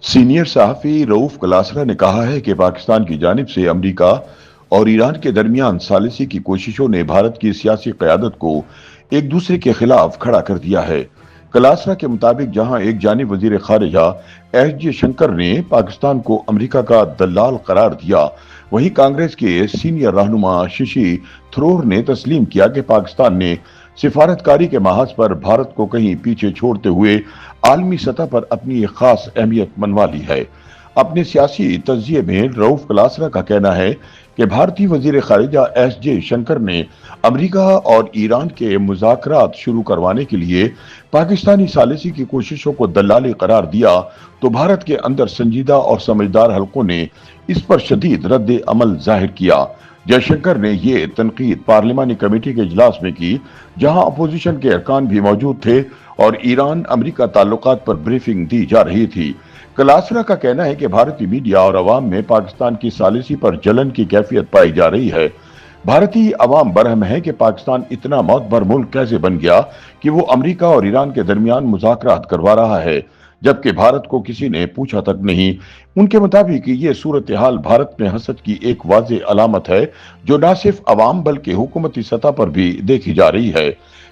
Senior सहाफ़ी रऊफ कलासरा ने कहा है कि पाकिस्तान की जानिब से अमरीका और ईरान के दरमियान सालिसी की कोशिशों ने भारत की सियासी क़यादत को एक दूसरे के खिलाफ खड़ा कर दिया है। कलासरा के मुताबिक जहां एक जानिब वजीर खारिजा एस जयशंकर ने पाकिस्तान को अमरीका का दलाल करार दिया, वहीं कांग्रेस के सीनियर रहनुमा शशि थरूर ने तस्लीम किया कि पाकिस्तान ने सिफारतकारी के महाज पर भारत को कहीं पीछे छोड़ते हुए आलमी सतह पर अपनी एक खास अहमियत मनवा ली है। अपने सियासी तजिए में रऊफ कलासरा का कहना है कि भारतीय वजीर खारिजा एस जयशंकर ने अमरीका और ईरान के मुज़ाकरात शुरू करवाने के लिए पाकिस्तानी सालिसी की कोशिशों को दलाली करार दिया, तो भारत के अंदर संजीदा और समझदार हलकों ने इस पर शदीद रद्द अमल जाहिर किया। जयशंकर ने ये तनकीद पार्लिमानी कमेटी के इजलास में की, जहां अपोजिशन के अरकान भी मौजूद थे और ईरान अमरीका ताल्लुकात पर ब्रीफिंग दी जा रही थी। कलासरा का कहना है कि भारतीय मीडिया और अवाम में पाकिस्तान की सालिसी पर जलन की कैफियत पाई जा रही है। भारतीय अवाम बरहम है कि पाकिस्तान इतना मौतबर मुल्क कैसे बन गया कि वो अमरीका और ईरान के दरमियान मुज़ाकरात करवा रहा है, जबकि भारत को किसी ने पूछा तक नहीं। उनके मुताबिक ये सूरत हाल भारत में हसद की एक वाज़ेह अलामत है, जो न सिर्फ अवाम बल्कि हुकूमती सतह पर भी देखी जा रही है।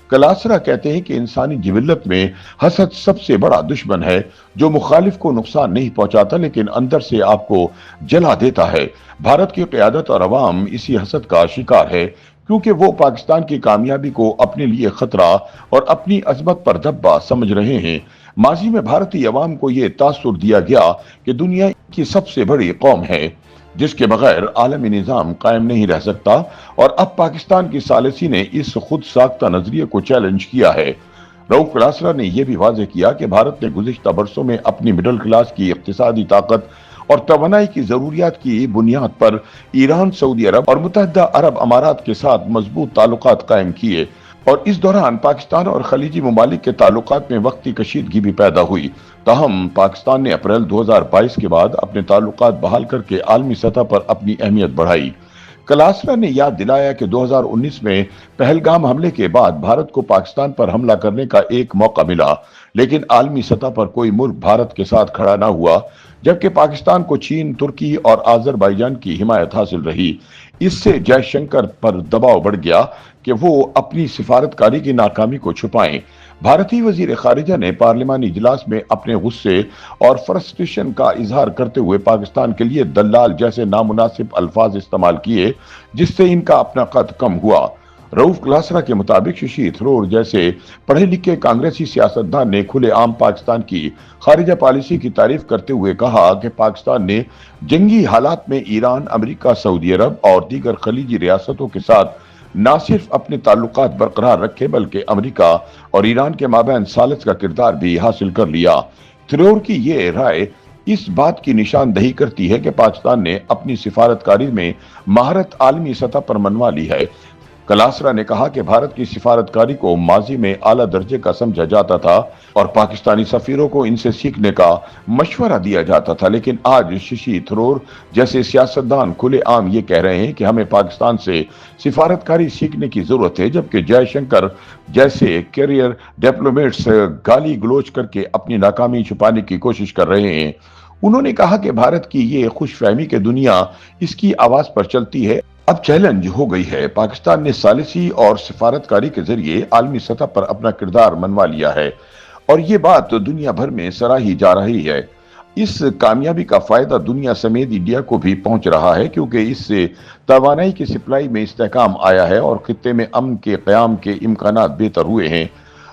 कलासरा कहते हैं कि इंसानी जिबिल्लत में हसद सबसे बड़ा दुश्मन है, जो मुखालिफ को नुकसान नहीं पहुंचाता लेकिन अंदर से आपको जला देता है। भारत की क़यादत और अवाम इसी हसद का शिकार है, क्योंकि वो पाकिस्तान की कामयाबी को अपने लिए खतरा और अपनी अजमत पर धब्बा समझ रहे हैं। माजी में भारतीय अवाम को ये तासुर दिया गया कि दुनिया की सबसे बड़ी कौम है, जिसके बगैर आलमी निज़ाम कायम नहीं रह सकता, और अब पाकिस्तान की सालिसी ने इस खुद साख्ता नजरिए को चैलेंज किया है। रऊफ कलासरा ने यह भी वाज़ेह किया कि भारत ने गुज़िश्ता बरसों में अपनी मिडिल क्लास की इक़्तिसादी ताकत और तवानाई की ज़रूरियात की बुनियाद पर ईरान, सऊदी अरब और मुत्तहिदा अरब अमारात के साथ मजबूत ताल्लुकात कायम किए, और इस दौरान पाकिस्तान और खलीजी ममालिक के ताल्लुकात में वक्ती कशीदगी भी पैदा हुई। ताहम पाकिस्तान ने अप्रैल 2022 के बाद अपने ताल्लुकात बहाल करके आलमी सतह पर अपनी अहमियत बढ़ाई। कलासरा ने याद दिलाया कि 2019 में पहलगाम हमले के बाद भारत को पाकिस्तान पर हमला करने का एक मौका मिला, लेकिन आलमी सतह पर कोई मुल्क भारत के साथ खड़ा न हुआ, जबकि पाकिस्तान को चीन, तुर्की और आज़रबाईजान की हिमायत हासिल रही। इससे जयशंकर पर दबाव बढ़ गया कि वो अपनी सिफारतकारी की नाकामी को छुपाएं। भारतीय वजीर खारिजा ने पार्लिमानी इजलास में अपने गुस्से और फ्रस्ट्रेशन का इजहार करते हुए पाकिस्तान के लिए दलाल जैसे नामुनासिब अल्फाज इस्तेमाल किए, जिससे इनका अपना कद कम हुआ। रऊफ कलासरा के मुताबिक शशि थरूर जैसे पढ़े लिखे कांग्रेसी सियासतदान ने खुलेआम पाकिस्तान की खारिजा पॉलिसी की तारीफ करते हुए कहा कि पाकिस्तान ने जंगी हालात में ईरान, अमरीका, सऊदी अरब और दीगर खलीजी रियासतों के साथ न सिर्फ अपने ताल्लुकात बरकरार रखे, बल्कि अमरीका और ईरान के माबैन सालिस का किरदार भी हासिल कर लिया। थरूर की ये राय इस बात की निशानदही करती है कि पाकिस्तान ने अपनी सिफारतकारी में महारत आलमी सतह पर मनवा ली है। कलासरा ने कहा कि भारत की सिफारतकारी को माजी में आला दर्जे का समझा जाता था और पाकिस्तानी सफीरों को इनसे सीखने का मशवरा दिया जाता था, लेकिन आज शशि थरूर जैसे सियासतदान खुलेआम ये कह रहे हैं कि हमें पाकिस्तान से सिफारतकारी सीखने की जरूरत है, जबकि जयशंकर जैसे कैरियर डिप्लोमेट्स गाली गलोच करके अपनी नाकामी छुपाने की कोशिश कर रहे हैं। उन्होंने कहा कि भारत की ये खुशफहमी कि दुनिया इसकी आवाज पर चलती है अब चैलेंज हो गई है। पाकिस्तान ने सालिसी और सिफारतकारी के जरिए आलमी सतह पर अपना किरदार मनवा लिया है और ये बात दुनिया भर में सराही जा रही है। इस कामयाबी का फायदा दुनिया समेत इंडिया को भी पहुंच रहा है, क्योंकि इससे तवानाई की सप्लाई में इस्तेहकाम आया है और खित्ते में अमन के क़याम के इम्कानात बेहतर हुए हैं।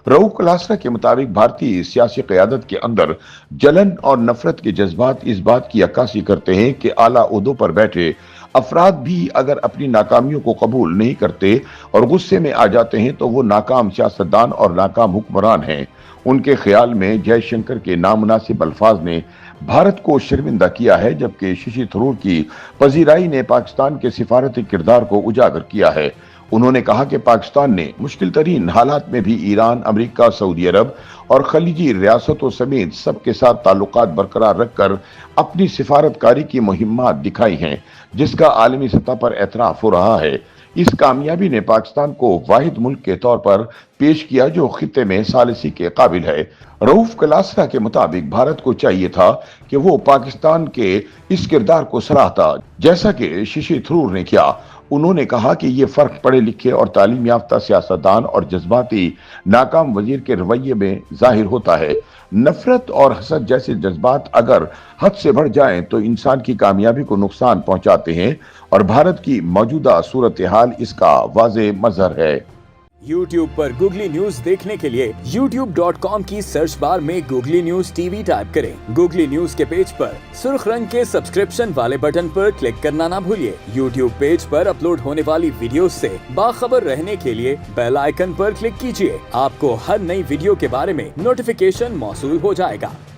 रऊफ कलासरा के मुताबिक भारतीय सियासी क़यादत के अंदर जलन और नफरत के जज्बात इस बात की अक्कासी करते हैं कि आला ओहदों पर बैठे अफराद भी अगर अपनी नाकामियों को कबूल नहीं करते और गुस्से में आ जाते हैं तो वो नाकाम सियासतदान और नाकाम हुक्मरान हैं। उनके ख्याल में जयशंकर के नामुनासिब अल्फाज ने भारत को शर्मिंदा किया है, जबकि शशि थरूर की पजीराई ने पाकिस्तान के सिफारती किरदार को उजागर किया है। उन्होंने कहा कि पाकिस्तान ने मुश्किल तरीन हालात में भी ईरान, अमरीका, सऊदी अरब और खलीजी रियासतों समेत सबके साथ ताल्लुकात बरकरार रखकर अपनी सिफारतकारी की मुहिम्मात दिखाई हैं, जिसका आलमी सतह पर एतराफ हो रहा है। इस कामयाबी ने पाकिस्तान को वाहिद मुल्क के तौर पर पेश किया जो खित्ते में सालिसी के काबिल है। रऊफ कलासरा के मुताबिक भारत को चाहिए था कि वो पाकिस्तान के इस किरदार को सराहता जैसा कि शशि थरूर ने किया। उन्होंने कहा कि ये फर्क पढ़े लिखे और तालीम याफ्ता सियासतदान और जज्बाती नाकाम वजीर के रवैये में जाहिर होता है। नफरत और हसद जैसे जज्बात अगर हद से बढ़ जाएं तो इंसान की कामयाबी को नुकसान पहुंचाते हैं और भारत की मौजूदा सूरत हाल इसका वाज़ेह मज़हर है। YouTube पर गूगली न्यूज देखने के लिए youtube.com की सर्च बार में गूगली न्यूज टीवी टाइप करें। गूगली न्यूज के पेज पर सुर्ख रंग के सब्सक्रिप्शन वाले बटन पर क्लिक करना ना भूलिए। YouTube पेज पर अपलोड होने वाली वीडियोस से बाखबर रहने के लिए बेल आइकन पर क्लिक कीजिए। आपको हर नई वीडियो के बारे में नोटिफिकेशन मौसूल हो जाएगा।